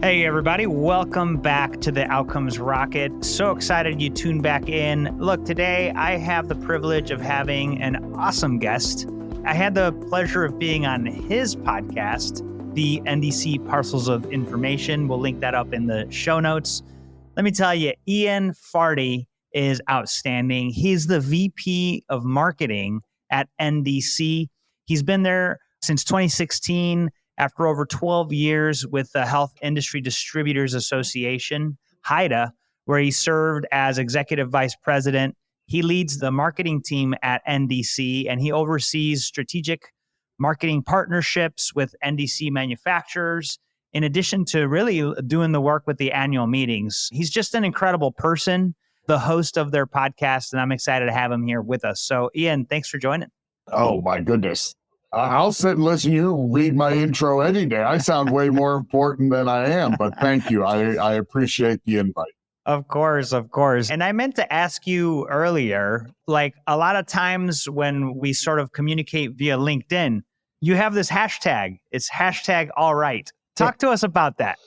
Hey, everybody. Welcome back to the Outcomes Rocket. So excited you tuned back in. Look, today I have the privilege of having an awesome guest. I had the pleasure of being on his podcast, the NDC Parcels of Information. We'll link that up in the show notes. Let me tell you, Ian Fardy is outstanding. He's the VP of Marketing at NDC. He's been there since 2016. After over 12 years with the Health Industry Distributors Association, HIDA, where he served as Executive Vice President. He leads the marketing team at NDC, and he oversees strategic marketing partnerships with NDC manufacturers, in addition to really doing the work with the annual meetings. He's just an incredible person, the host of their podcast, and I'm excited to have him here with us. So, Ian, thanks for joining. Oh, my goodness. I'll sit and listen to you read my intro any day. I sound way more important than I am, but thank you. I appreciate the invite. Of course, of course. And I meant to ask you earlier, like a lot of times when we sort of communicate via LinkedIn, you have this hashtag. It's hashtag all right. Talk to us about that.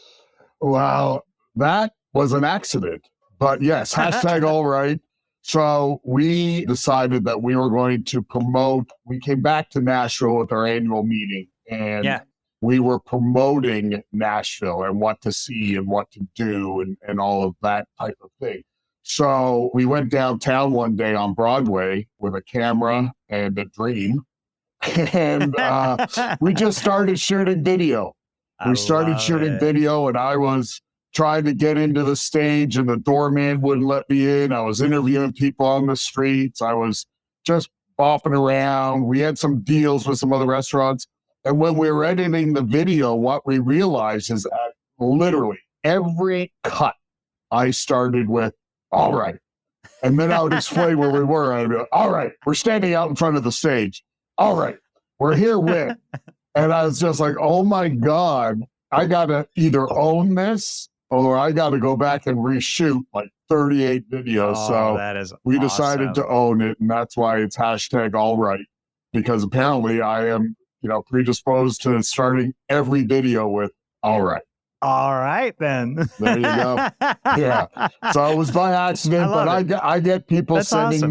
Well, that was an accident, but yes, hashtag all right. So we decided that we were going to promote, we came back to Nashville with our annual meeting, and we were promoting Nashville and what to see and what to do and all of that type of thing. So we went downtown one day on Broadway with a camera and a dream, and we just started shooting video. We started shooting video, and I was trying to get into the stage and the doorman wouldn't let me in. I was interviewing people on the streets. I was just bopping around. We had some deals with some other restaurants. And when we were editing the video, what we realized is that literally every cut I started with, all right. And then I would explain where we were. I'd go, all right, we're standing out in front of the stage. All right, we're here with. And I was just like, oh my God, I got to either own this or I got to go back and reshoot like 38 videos. So we decided to own it, and that's why it's hashtag all right, because apparently I am, predisposed to starting every video with all right. All right, then. There you go. Yeah. So it was by accident, but I get people sending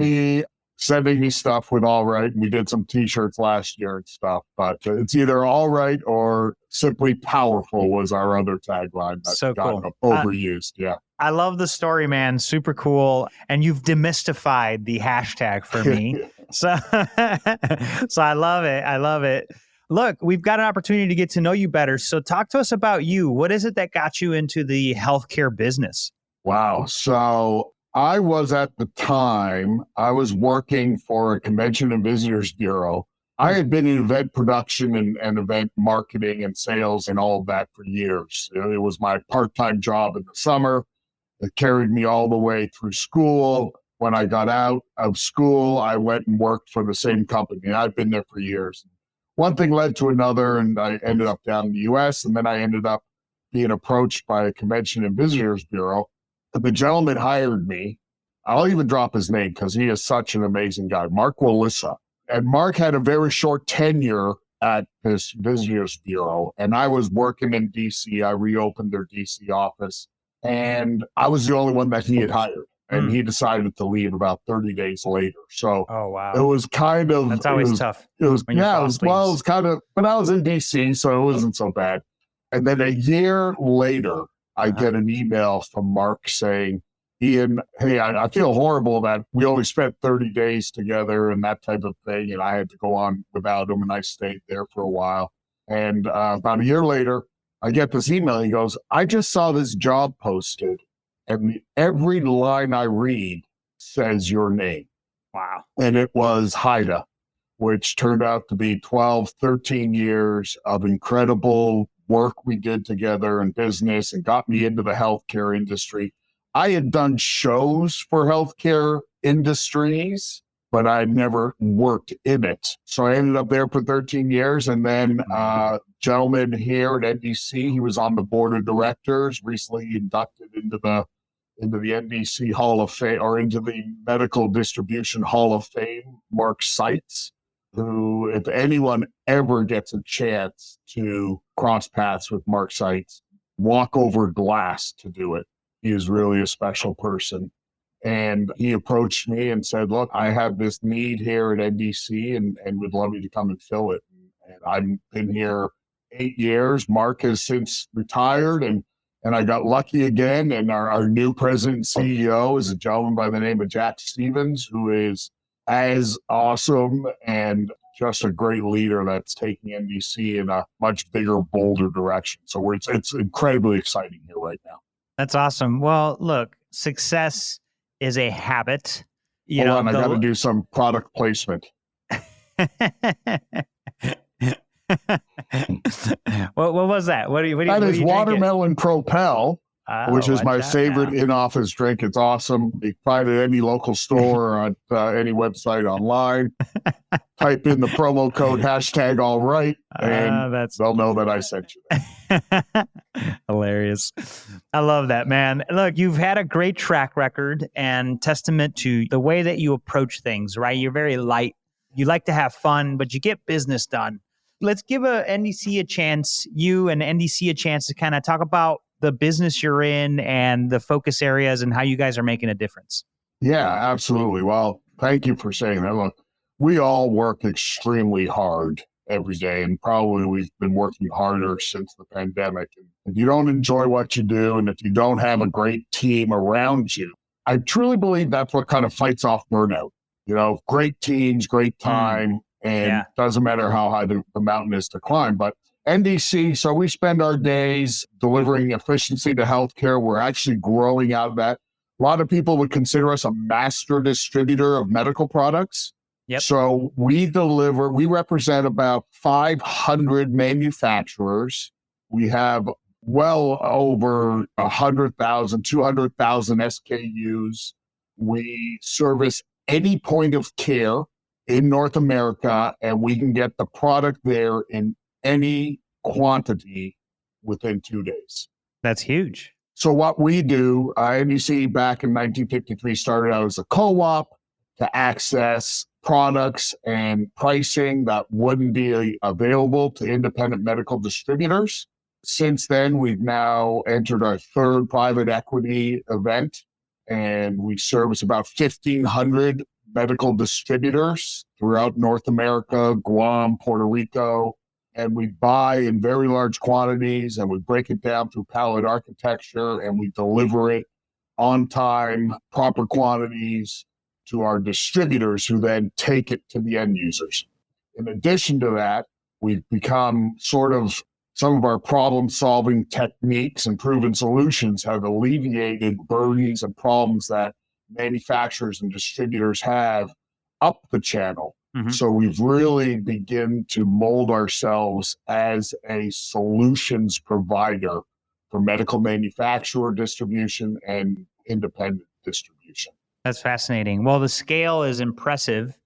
me stuff with all right. We did some t-shirts last year and stuff, but it's either all right or simply powerful was our other tagline that got overused. Yeah. I love the story, man. Super cool. And you've demystified the hashtag for me. So I love it. I love it. Look, we've got an opportunity to get to know you better. So talk to us about you. What is it that got you into the healthcare business? Wow. So I was at the time, I was working for a convention and visitors bureau. I had been in event production and event marketing and sales and all of that for years. It was my part-time job in the summer. It carried me all the way through school. When I got out of school, I went and worked for the same company. I've been there for years. One thing led to another, and I ended up down in the U.S., and then I ended up being approached by a convention and visitors bureau. The gentleman hired me. I'll even drop his name because he is such an amazing guy, Mark Walissa. And Mark had a very short tenure at this visitors bureau, and I was working in DC. I reopened their DC office, and I was the only one that he had hired. And he decided to leave about 30 days later. So it was kind of... That's always tough. It was kind of... But I was in DC, so it wasn't so bad. And then a year later, I get an email from Mark saying, Ian, hey, I feel horrible that we only spent 30 days together and that type of thing. And I had to go on without him, and I stayed there for a while. And about a year later, I get this email. He goes, I just saw this job posted, and every line I read says your name. Wow. And it was HIDA, which turned out to be 12, 13 years of incredible work we did together in business and got me into the healthcare industry. I had done shows for healthcare industries, but I'd never worked in it. So I ended up there for 13 years. And then a gentleman here at NDC, he was on the board of directors, recently inducted into the NDC Hall of Fame, or into the Medical Distribution Hall of Fame, Mark Seitz, who, if anyone ever gets a chance to cross paths with Mark Seitz, walk over glass to do it. He is really a special person. And he approached me and said, look, I have this need here at NDC and would love you to come and fill it. And I've been here 8 years. Mark has since retired and I got lucky again. And our new president and CEO is a gentleman by the name of Jack Stevens, who is as awesome and just a great leader that's taking NDC in a much bigger, bolder direction. So it's incredibly exciting here right now. That's awesome. Well, look, success is a habit. Hold on, I got to do some product placement. What was that? That is Watermelon Propel, which is my favorite in-office drink. It's awesome. You can find it at any local store or on any website online. Type in the promo code #AllRight, and they'll know that I sent you that. Hilarious. I love that, man. Look, you've had a great track record and testament to the way that you approach things, right? You're very light. You like to have fun, but you get business done. Let's give NDC a chance, you and NDC a chance to kind of talk about the business you're in and the focus areas and how you guys are making a difference. Yeah, absolutely. Well, thank you for saying that. Look, we all work extremely hard every day, and probably we've been working harder since the pandemic. If you don't enjoy what you do, and if you don't have a great team around you, I truly believe that's what kind of fights off burnout. You know, great teams, great time, and doesn't matter how high the mountain is to climb. But NDC, so we spend our days delivering efficiency to healthcare. We're actually growing out of that. A lot of people would consider us a master distributor of medical products. Yep. So we represent about 500 manufacturers. We have well over 100,000, 200,000 SKUs. We service any point of care in North America, and we can get the product there in any quantity within 2 days. That's huge. So what we do, NDC back in 1953 started out as a co-op to access products and pricing that wouldn't be available to independent medical distributors. Since then, we've now entered our third private equity event, and we service about 1,500 medical distributors throughout North America, Guam, Puerto Rico, and we buy in very large quantities, and we break it down through pallet architecture, and we deliver it on time, proper quantities to our distributors, who then take it to the end users. In addition to that, we've become sort of some of our problem-solving techniques and proven solutions have alleviated burdens and problems that manufacturers and distributors have up the channel. Mm-hmm. So we've really begun to mold ourselves as a solutions provider for medical manufacturer distribution and independent distribution. That's fascinating. Well, the scale is impressive.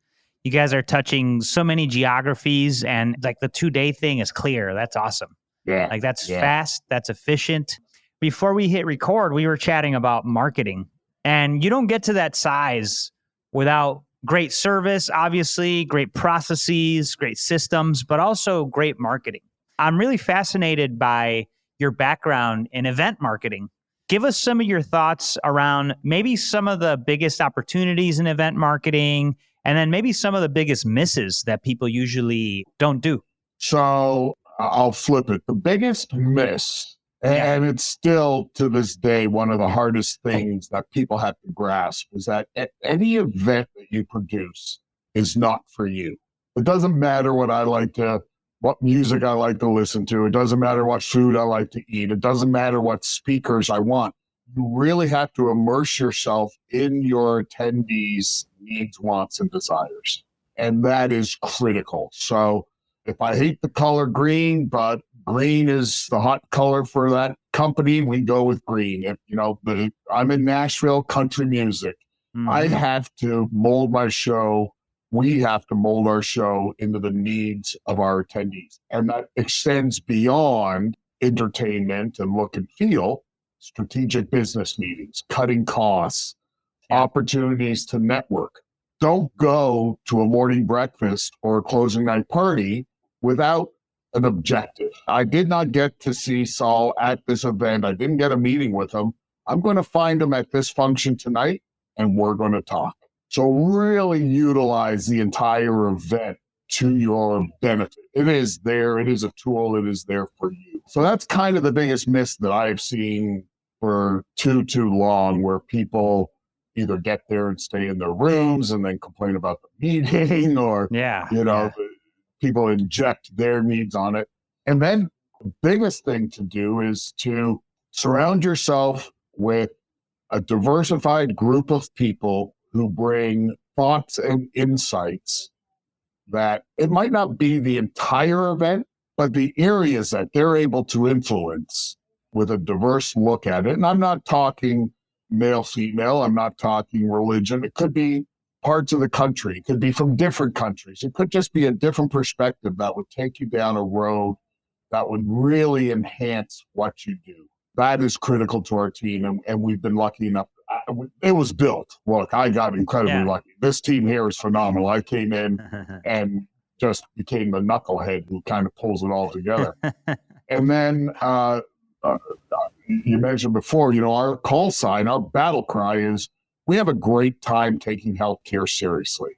You guys are touching so many geographies, and like the 2-day thing is clear. That's awesome. Yeah. Like that's fast. That's efficient. Before we hit record, we were chatting about marketing, and you don't get to that size without great service, obviously, great processes, great systems, but also great marketing. I'm really fascinated by your background in event marketing. Give us some of your thoughts around maybe some of the biggest opportunities in event marketing, and then maybe some of the biggest misses that people usually don't do. So I'll flip it. The biggest miss, and it's still to this day one of the hardest things that people have to grasp, is that any event that you produce is not for you. It doesn't matter what music I like to listen to. It doesn't matter what food I like to eat. It doesn't matter what speakers I want. You really have to immerse yourself in your attendees' needs, wants, and desires. And that is critical. So if I hate the color green, but green is the hot color for that company, we go with green. If I'm in Nashville, country music. Mm-hmm. I have to mold my show. We have to mold our show into the needs of our attendees. And that extends beyond entertainment and look and feel, strategic business meetings, cutting costs, opportunities to network. Don't go to a morning breakfast or a closing night party without an objective. I did not get to see Saul at this event. I didn't get a meeting with him. I'm going to find him at this function tonight, and we're going to talk. So really utilize the entire event to your benefit. It is there. It is a tool. It is there for you. So that's kind of the biggest miss that I've seen for too long, where people either get there and stay in their rooms and then complain about the meeting, or, people inject their needs on it. And then the biggest thing to do is to surround yourself with a diversified group of people who bring thoughts and insights that it might not be the entire event, but the areas that they're able to influence with a diverse look at it. And I'm not talking male, female. I'm not talking religion. It could be parts of the country. It could be from different countries. It could just be a different perspective that would take you down a road that would really enhance what you do. That is critical to our team. And we've been lucky enough. It was built. Look, I got incredibly lucky. This team here is phenomenal. I came in and just became the knucklehead who kind of pulls it all together. And then you mentioned before, our call sign, our battle cry is, we have a great time taking healthcare seriously.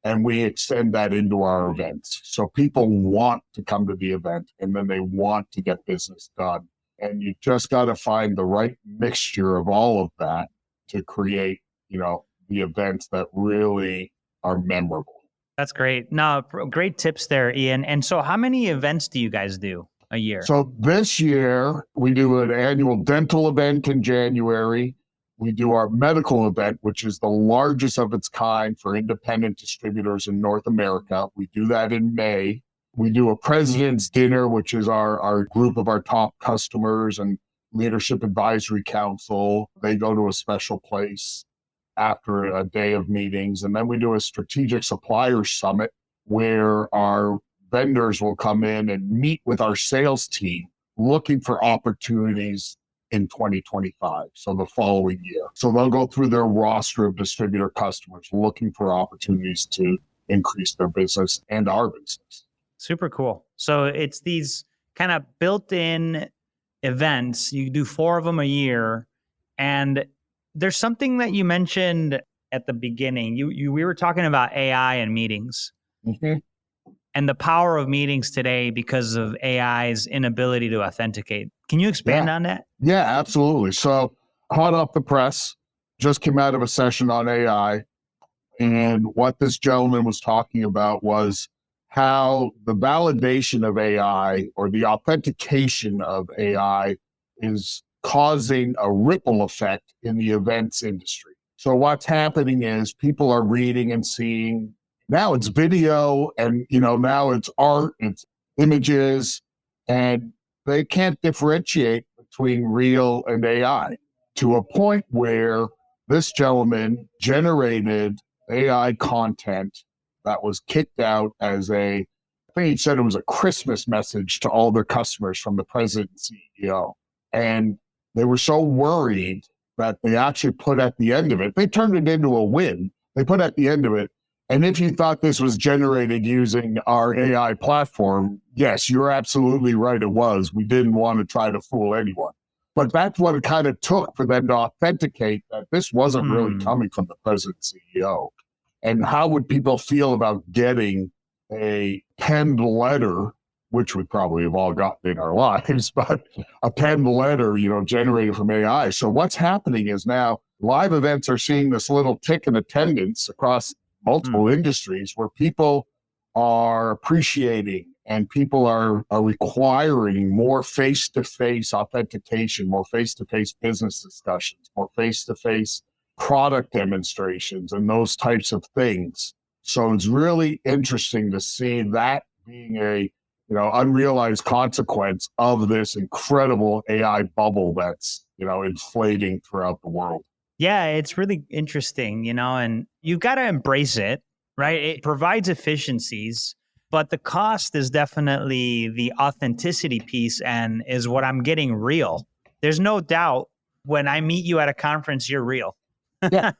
And we extend that into our events. So people want to come to the event, and then they want to get business done. And you just got to find the right mixture of all of that to create, the events that really are memorable. That's great. No, great tips there, Ian. And so how many events do you guys do a year? So this year, we do an annual dental event in January. We do our medical event, which is the largest of its kind for independent distributors in North America. We do that in May. We do a president's dinner, which is our group of our top customers and leadership advisory council. They go to a special place after a day of meetings. And then we do a strategic supplier summit where our vendors will come in and meet with our sales team looking for opportunities in 2025, so the following year. So they'll go through their roster of distributor customers looking for opportunities to increase their business and our business. Super cool. So it's these kind of built-in events. You do 4 of them a year. And there's something that you mentioned at the beginning. We were talking about AI and meetings. Mm-hmm. And the power of meetings today because of AI's inability to authenticate. Can you expand on that? Yeah, absolutely. So hot off the press, just came out of a session on AI. And what this gentleman was talking about was how the validation of AI or the authentication of AI is causing a ripple effect in the events industry. So what's happening is people are reading and seeing. Now it's video and, now it's art, it's images, and they can't differentiate between real and AI to a point where this gentleman generated AI content that was kicked out as I think he said it was a Christmas message to all their customers from the president and CEO. And they were so worried that they actually put at the end of it, they turned it into a win. They put at the end of it, and if you thought this was generated using our AI platform, yes, you're absolutely right, it was. We didn't want to try to fool anyone. But that's what it kind of took for them to authenticate that this wasn't really coming from the president CEO. And how would people feel about getting a penned letter, which we probably have all gotten in our lives, but a penned letter, generated from AI. So what's happening is now live events are seeing this little tick in attendance across multiple industries where people are appreciating and people are requiring more face-to-face authentication, more face-to-face business discussions, more face-to-face product demonstrations, and those types of things. So it's really interesting to see that being a unrealized consequence of this incredible AI bubble that's inflating throughout the world. Yeah, it's really interesting, and you've got to embrace it, right? It provides efficiencies, but the cost is definitely the authenticity piece and is what I'm getting real. There's no doubt when I meet you at a conference, you're real. Yeah.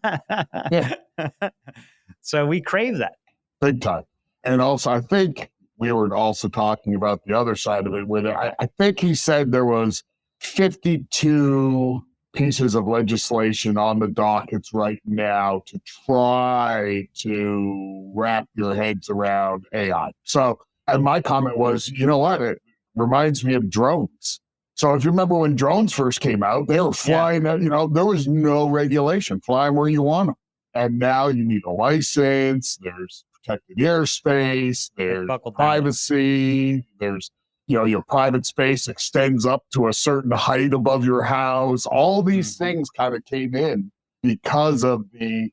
So we crave that. Big time. And also, I think we were also talking about the other side of it, where I think he said there was 52 pieces of legislation on the dockets right now to try to wrap your heads around AI. So, and my comment was, you know what? It reminds me of drones. So if you remember when drones first came out, they were flying, there was no regulation, flying where you want them. And now you need a license, there's protected airspace, there's privacy, there's, your private space extends up to a certain height above your house. All these things kind of came in because of the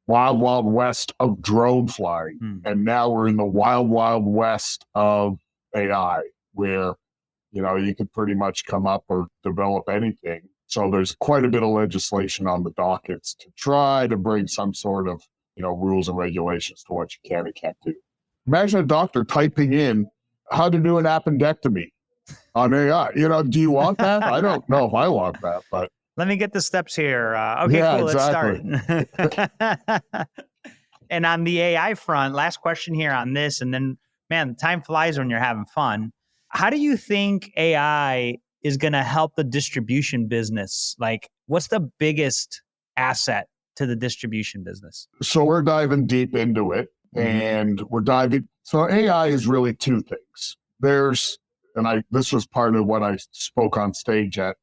wild, wild west of drone flying. And now we're in the wild, wild west of AI, where, you could pretty much come up or develop anything. So there's quite a bit of legislation on the dockets to try to bring some sort of, rules and regulations to what you can and can't do. Imagine a doctor typing in how to do an appendectomy on AI. Do you want that? I don't know if I want that, but. Let me get the steps here. Okay, cool. Exactly. Let's start. And on the AI front, last question here on this, and then, man, time flies when you're having fun. How do you think AI is going to help the distribution business? Like, what's the biggest asset to the distribution business? So we're diving deep into it, and so AI is really two things. This was part of what I spoke on stage at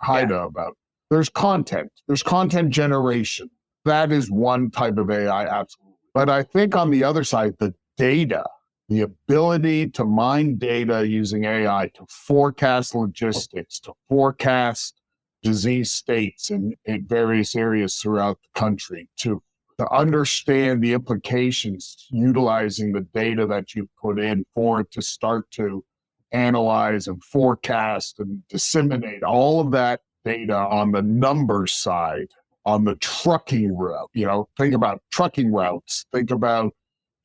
HIDA about. There's content generation. That is one type of AI, absolutely. But I think on the other side, the data, the ability to mine data using AI to forecast logistics, to forecast disease states in various areas throughout the country, to understand the implications utilizing the data that you put in for it to start to analyze and forecast and disseminate all of that data on the numbers side, on the trucking route. Think about trucking routes, think about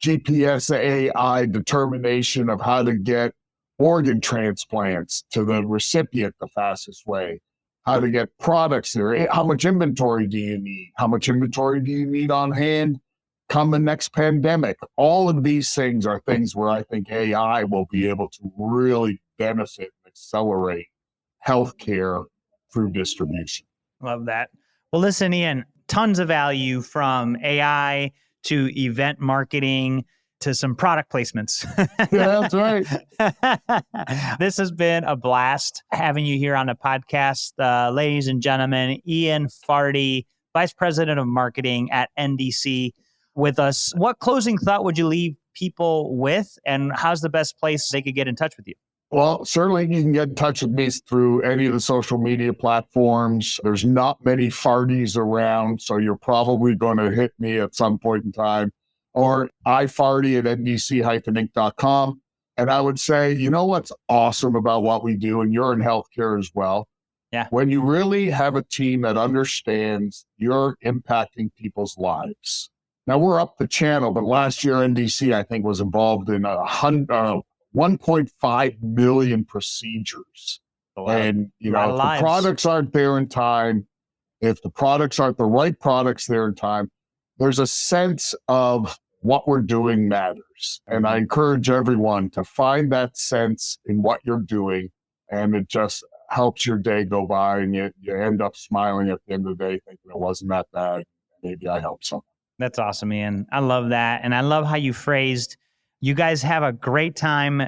GPS AI determination of how to get organ transplants to the recipient the fastest way, how to get products there. How much inventory do you need? How much inventory do you need on hand come the next pandemic? All of these things are things where I think AI will be able to really benefit and accelerate healthcare through distribution. Love that. Well, listen, Ian, tons of value from AI to event marketing to some product placements. Yeah, that's right. This has been a blast having you here on the podcast. Ladies and gentlemen, Ian Fardy, Vice President of Marketing at NDC, with us. What closing thought would you leave people with, and how's the best place they could get in touch with you? Well, certainly you can get in touch with me through any of the social media platforms. There's not many Fardys around, so you're probably going to hit me at some point in time. Or iFardy at ndc-inc.com. And I would say, what's awesome about what we do, and you're in healthcare as well. Yeah. When you really have a team that understands you're impacting people's lives. Now we're up the channel, but last year NDC, I think, was involved in 1.5 million procedures. Wow. And, if the products aren't there in time, if the products aren't the right products there in time, there's a sense of what we're doing matters. And I encourage everyone to find that sense in what you're doing, and it just helps your day go by, and you end up smiling at the end of the day thinking it wasn't that bad. Maybe I helped someone. That's awesome, Ian. I love that. And I love how you phrased, you guys have a great time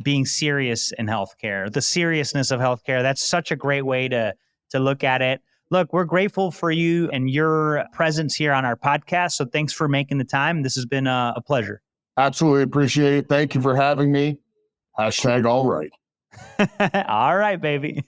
being serious in healthcare, the seriousness of healthcare. That's such a great way to look at it. Look, we're grateful for you and your presence here on our podcast. So thanks for making the time. This has been a pleasure. Absolutely appreciate it. Thank you for having me. #all right. All right, baby.